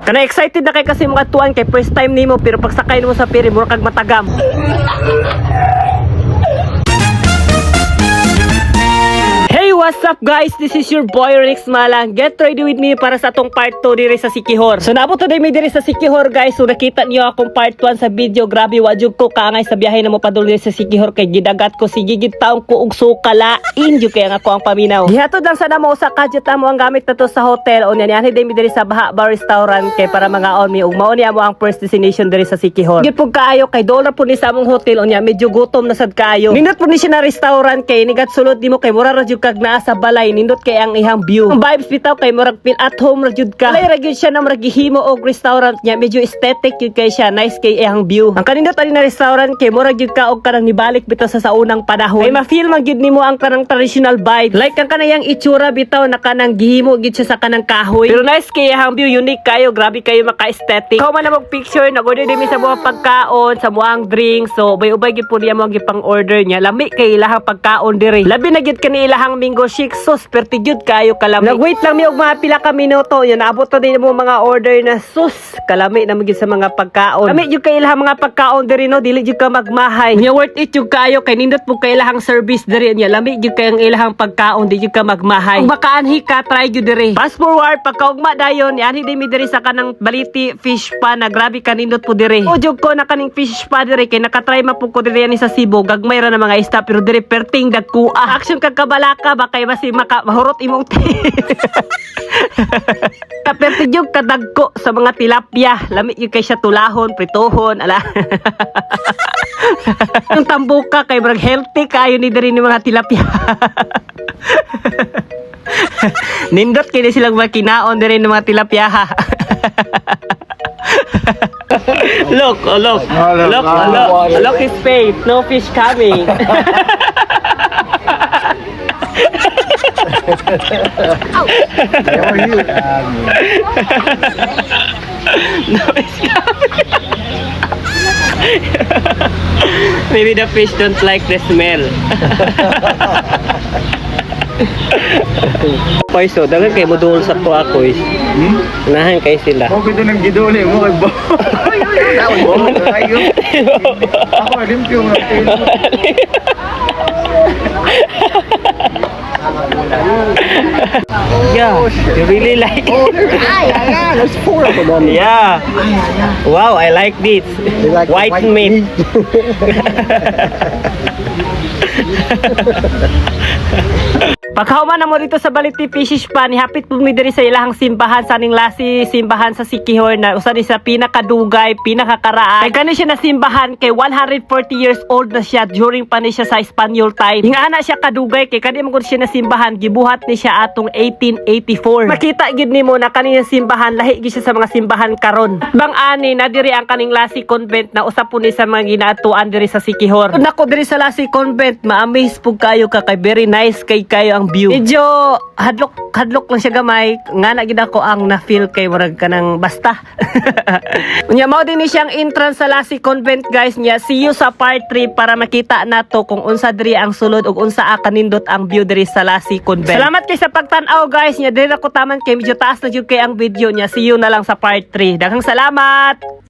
Kana excited na kay kasi mga tuan kay first time nimo pero pagsakay mo sa ferry mura kag matagam. Hey, what's up guys? This is your boy Rex Malang. Get ready with me para sa atong part 2 diri sa Siquijor. So naabot today may diri sa Siquijor guys. So nakita niyo akong part 1 sa video. Grabe wajud ko kaangay sa biyahe na mo padul diri sa Siquijor kay gidagat ko sige gid taong ko og sukalain jud kay nga ako ang paminaw. Gihatod lang sana mo sa kadjut mo ang gamit nato sa hotel. Unya ni day mi diri sa Baha Bar Restaurant kay para mga on mi ug mao ni amo ang first destination diri sa Siquijor. Gid pug kaayo kay dollar pud ni sa among hotel unya medyo gutom na sad kaayo. Nindot pud ni siya na restaurant kay nigat sulod nimo kay mura ra jud kag naa sa balay nindot kay ang ihang view. Ang vibes bitaw kay murag feel at home ra jud ka. Alay ra gyud siya na murag gihimo og restaurant niya medyo aesthetic jud kay siya nice kay ihang view. Ang kanindot ani na restaurant kay murag jud ka og kanang nibalik bitaw sa unang panahon. Kay ma-feel man gyud nimo ang kanang traditional vibe. Like ang kanang itsura bitaw na kanang gihimo gyud siya sa kanang kahoy. Pero nice kay ihang view, unique kayo, grabe kayo maka-aesthetic. Ikaw man na mag-picture, nag-order din mi sa mga pagkaon, sa mga drinks. So ubay-ubay gyud po niya mo gipang order niya. Lami kay ilahang pagkaon diri. Labi na gyud kani ilahang mango shake sus perti gyud kayo kalami. Nag-wait lang mi og mga pila ka minuto. Yun naabot to din mo mga order na sus kalami na gyud sa mga pagkaon. Lami gyud kay ilahang mga pagkaon diri no, dili gyud ka magmahay. Nya worth it gyud kayo kay nindot po kay ilahang service diri niya. Lami gyud kay ang ilahang pagkaon, di gyud ka magmahay. Kung makaanhi ka try gyud diri. Fast forward pagkaugma dayon, anhi di mi diri sa kanang Baliti fish pa na grabe kanindot po diri. O jud ko na kaning fish pa diri kay nakatry ma po ko diri ani sa Cebu. Gagmay ra na mga isda pero diri perting dagkua. Action kag kabalaka ba kay basi mahurot imong perti jud kadagko sa mga tilapia. Lami gyud kay siya tulahon, pritohon, ala. Yung tambuka kay brag healthy kayo ni diri ni mga tilapia. Nindot kini silang makinaon diri ng mga tilapia. Look, oh look. Look his face. No fish coming. How are you? No fish coming. Maybe the fish don't like the smell. Koy so dagan kay modul sa ko ako is. Unahan kay sila. Mo gito nang giduli mo kay bo. Ako limpyo nga. Yeah, you really like it. There's four of them. Yeah. Wow, I like this. Like white meat. Pagkauman na mo dito sa Baliti Fish Pa, nihapit po mi diri sa ilahang simbahan sa ning lasi simbahan sa Siquijor na usa ni sa pinakadugay, pinakakaraan. Kay kani siya na simbahan kay 140 years old na siya during pa ni siya sa Espanyol time. Ingana siya kadugay kay kani mo siya na simbahan gibuhat ni siya atong 1884. Makita gid nimo na kani simbahan lahi gid siya sa mga simbahan karon. Bang ani na diri ang kaning Lasi Convent na usa po ni sa mga ginaatuan diri sa Siquijor. Nako diri sa Lasi Convent, ma-amaze pug kayo ka kay very nice kay kayo ang view. Medyo hadlok lang siya gamay. Nga na gid ako ang na-feel kay murag kanang basta. Unya mao din ni siyang entrance sa Lasi Convent guys niya. See you sa part 3 para makita nato kung unsa diri ang sulod ug unsa kanindot ang view diri sa Lasi Convent. Salamat kay sa pagtan-aw guys niya. Diri ako taman kay medyo taas na jud kay ang video niya. See you na lang sa part 3. Daghang salamat.